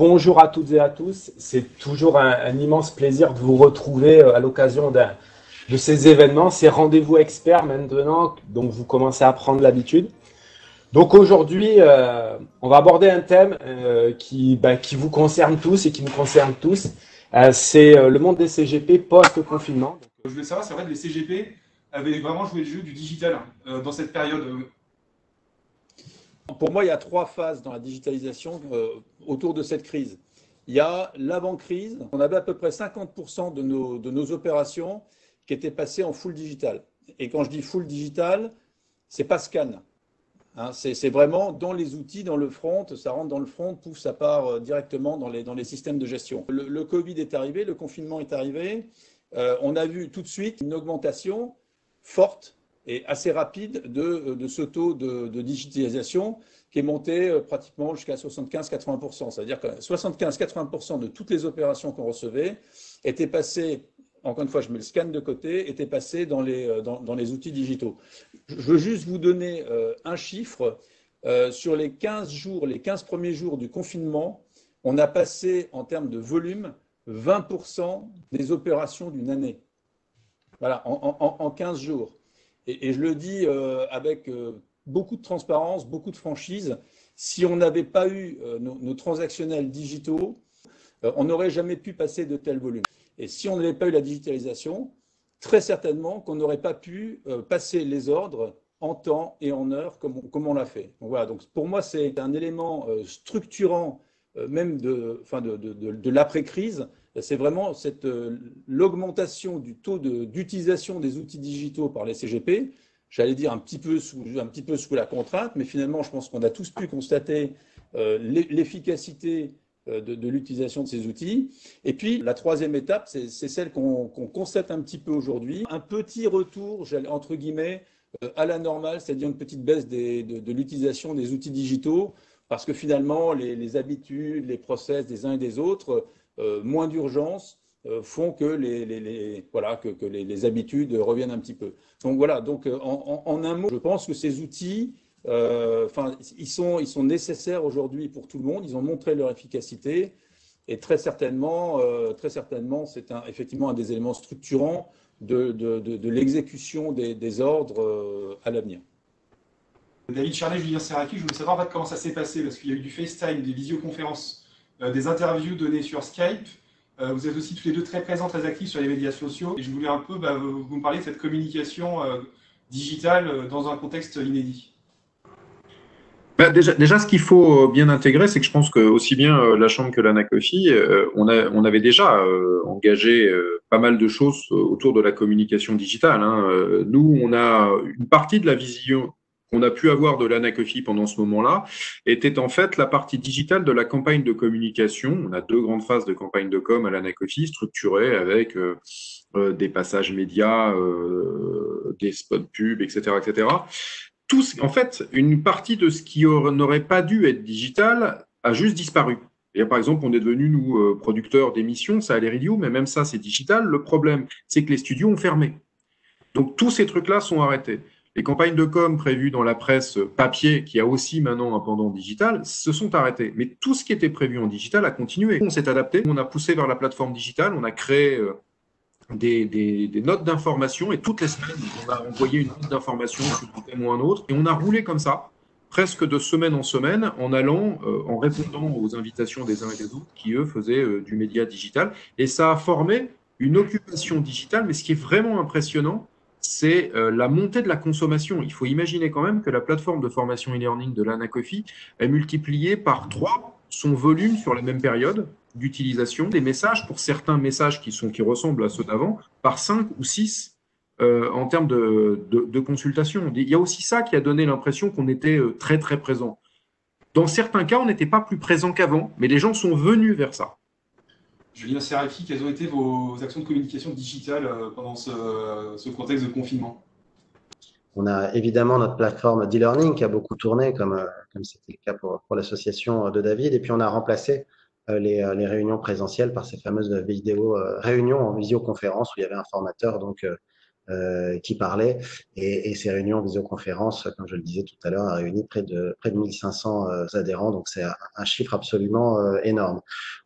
Bonjour à toutes et à tous. C'est toujours un immense plaisir de vous retrouver à l'occasion de ces événements, ces rendez-vous experts maintenant, dont vous commencez à prendre l'habitude. Donc aujourd'hui, on va aborder un thème qui vous concerne tous et qui nous concerne tous. C'est le monde des CGP post-confinement. Je voulais savoir si en fait les CGP avaient vraiment joué le jeu du digital dans cette période. Pour moi, il y a trois phases dans la digitalisation autour de cette crise. Il y a l'avant-crise. On avait à peu près 50% de nos opérations qui étaient passées en full digital. Et quand je dis full digital, c'est pas scan. Hein, c'est vraiment dans les outils, dans le front, ça rentre dans le front, pouf, ça part directement dans les systèmes de gestion. Le Covid est arrivé, le confinement est arrivé. On a vu tout de suite une augmentation forte et assez rapide de ce taux de digitalisation qui est monté pratiquement jusqu'à 75-80%. C'est-à-dire que 75-80% de toutes les opérations qu'on recevait étaient passées, encore une fois, je mets le scan de côté, étaient passées dans les outils digitaux. Je veux juste vous donner un chiffre. Sur les 15 jours, les 15 premiers jours du confinement, on a passé en termes de volume 20% des opérations d'une année. Voilà, en 15 jours. Et je le dis avec beaucoup de transparence, beaucoup de franchise. Si on n'avait pas eu nos transactionnels digitaux, on n'aurait jamais pu passer de tels volumes. Et si on n'avait pas eu la digitalisation, très certainement qu'on n'aurait pas pu passer les ordres en temps et en heure comme on l'a fait. Donc voilà, donc pour moi, c'est un élément structurant même de l'après-crise. C'est vraiment l'augmentation du taux d'utilisation des outils digitaux par les CGP. J'allais dire un petit peu sous la contrainte, mais finalement, je pense qu'on a tous pu constater l'efficacité de l'utilisation de ces outils. Et puis, la troisième étape, c'est celle qu'on constate un petit peu aujourd'hui. Un petit retour, entre guillemets, à la normale, c'est-à-dire une petite baisse de l'utilisation des outils digitaux, parce que finalement, les habitudes, les process des uns et des autres, moins d'urgence, font que les habitudes reviennent un petit peu. Donc voilà, donc en un mot, je pense que ces outils, ils sont nécessaires aujourd'hui pour tout le monde. Ils ont montré leur efficacité et très certainement, c'est effectivement un des éléments structurants de l'exécution des ordres à l'avenir. David Charlet, Julien Serraki, je voulais savoir en fait, comment ça s'est passé, parce qu'il y a eu du FaceTime, des visioconférences, des interviews données sur Skype. Vous êtes aussi tous les deux très présents, très actifs sur les médias sociaux. Et je voulais un peu vous me parler de cette communication digitale dans un contexte inédit. Déjà, ce qu'il faut bien intégrer, c'est que je pense que aussi bien la Chambre que l'ANACOFI, on avait déjà engagé pas mal de choses autour de la communication digitale. Hein. Nous, on a une partie de la vision qu'on a pu avoir de l'ANACOFI pendant ce moment-là, était en fait la partie digitale de la campagne de communication. On a deux grandes phases de campagne de com à l'ANACOFI, structurées avec des passages médias, des spots pubs, etc., etc. En fait, une partie de ce qui n'aurait pas dû être digital a juste disparu. Et par exemple, on est devenu, nous, producteurs d'émissions, ça allait radio, mais même ça, c'est digital. Le problème, c'est que les studios ont fermé. Donc, tous ces trucs-là sont arrêtés. Les campagnes de com prévues dans la presse papier, qui a aussi maintenant un pendant digital, se sont arrêtées. Mais tout ce qui était prévu en digital a continué. On s'est adapté, on a poussé vers la plateforme digitale, on a créé des notes d'information et toutes les semaines, on a envoyé une note d'information sur un thème ou un autre et on a roulé comme ça, presque de semaine en semaine, en allant, en répondant aux invitations des uns et des autres qui, eux, faisaient du média digital. Et ça a formé une occupation digitale, mais ce qui est vraiment impressionnant, c'est la montée de la consommation. Il faut imaginer quand même que la plateforme de formation e-learning de l'ANACOFI a multiplié par 3 son volume sur la même période d'utilisation, des messages, pour certains messages qui ressemblent à ceux d'avant, par 5 ou 6 en termes de consultation. Il y a aussi ça qui a donné l'impression qu'on était très très présent. Dans certains cas, on n'était pas plus présent qu'avant, mais les gens sont venus vers ça. Julien Serraki, quelles ont été vos actions de communication digitale pendant ce contexte de confinement? On a évidemment notre plateforme d'e-learning qui a beaucoup tourné, comme c'était le cas pour l'association de David. Et puis, on a remplacé les réunions présentielles par ces fameuses vidéos réunions en visioconférence où il y avait un formateur donc qui parlaient. Et ces réunions visioconférence, comme je le disais tout à l'heure, a réuni près de 1500 adhérents. Donc, c'est un chiffre absolument énorme.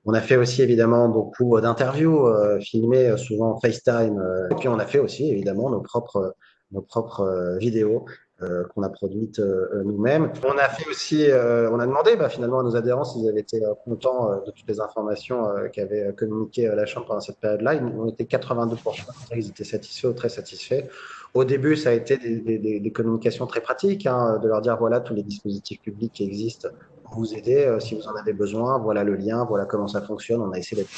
On a fait aussi évidemment beaucoup d'interviews filmées, souvent en FaceTime. Et puis, on a fait aussi évidemment nos propres vidéos qu'on a produites nous-mêmes. On a fait aussi, on a demandé finalement à nos adhérents s'ils avaient été contents de toutes les informations qu'avait communiqué la Chambre pendant cette période-là. Ils ont été 82%, ils étaient satisfaits ou très satisfaits. Au début, ça a été des communications très pratiques, hein, de leur dire voilà tous les dispositifs publics qui existent pour vous aider si vous en avez besoin, voilà le lien, voilà comment ça fonctionne. On a essayé d'être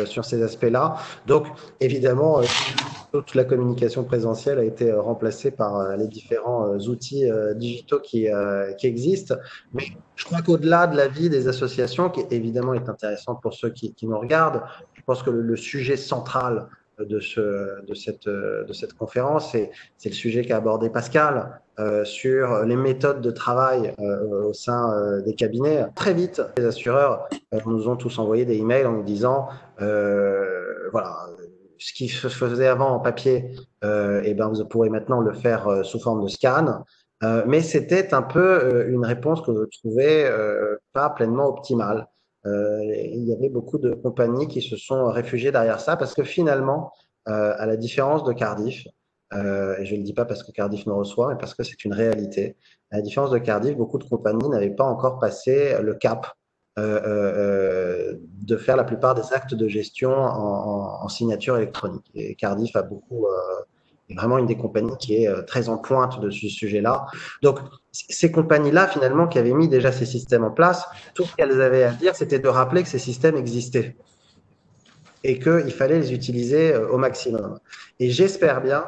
sur ces aspects-là. Donc, évidemment, toute la communication présentielle a été remplacée par les différents outils digitaux qui existent. Mais je crois qu'au-delà de la vie des associations, qui évidemment est intéressante pour ceux qui nous regardent, je pense que le sujet central de cette conférence, c'est le sujet qu'a abordé Pascal sur les méthodes de travail au sein des cabinets. Très vite, les assureurs nous ont tous envoyé des emails en nous disant voilà, ce qui se faisait avant en papier, vous pourrez maintenant le faire sous forme de scan. Mais c'était un peu une réponse que je trouvais pas pleinement optimale. Il y avait beaucoup de compagnies qui se sont réfugiées derrière ça parce que finalement, à la différence de Cardiff, et je ne le dis pas parce que Cardiff nous reçoit, mais parce que c'est une réalité, à la différence de Cardiff, beaucoup de compagnies n'avaient pas encore passé le cap de faire la plupart des actes de gestion en signature électronique. Et Cardiff est vraiment une des compagnies qui est très en pointe de ce sujet-là. Donc, ces compagnies-là, finalement, qui avaient mis déjà ces systèmes en place, tout ce qu'elles avaient à dire, c'était de rappeler que ces systèmes existaient et qu'il fallait les utiliser au maximum. Et j'espère bien,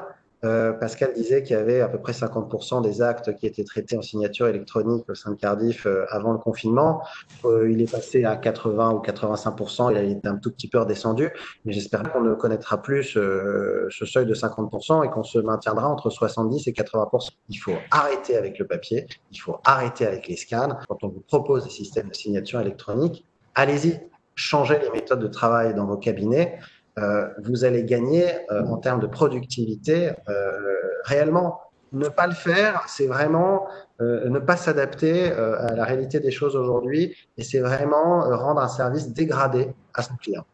Pascal disait qu'il y avait à peu près 50% des actes qui étaient traités en signature électronique au sein de Cardiff avant le confinement. Il est passé à 80 ou 85%, il a été un tout petit peu redescendu, mais j'espère qu'on ne connaîtra plus ce seuil de 50% et qu'on se maintiendra entre 70 et 80%. Il faut arrêter avec le papier, il faut arrêter avec les scans. Quand on vous propose des systèmes de signature électronique, allez-y, changez les méthodes de travail dans vos cabinets. Vous allez gagner en termes de productivité réellement. Ne pas le faire, c'est vraiment ne pas s'adapter à la réalité des choses aujourd'hui et c'est vraiment rendre un service dégradé à son client.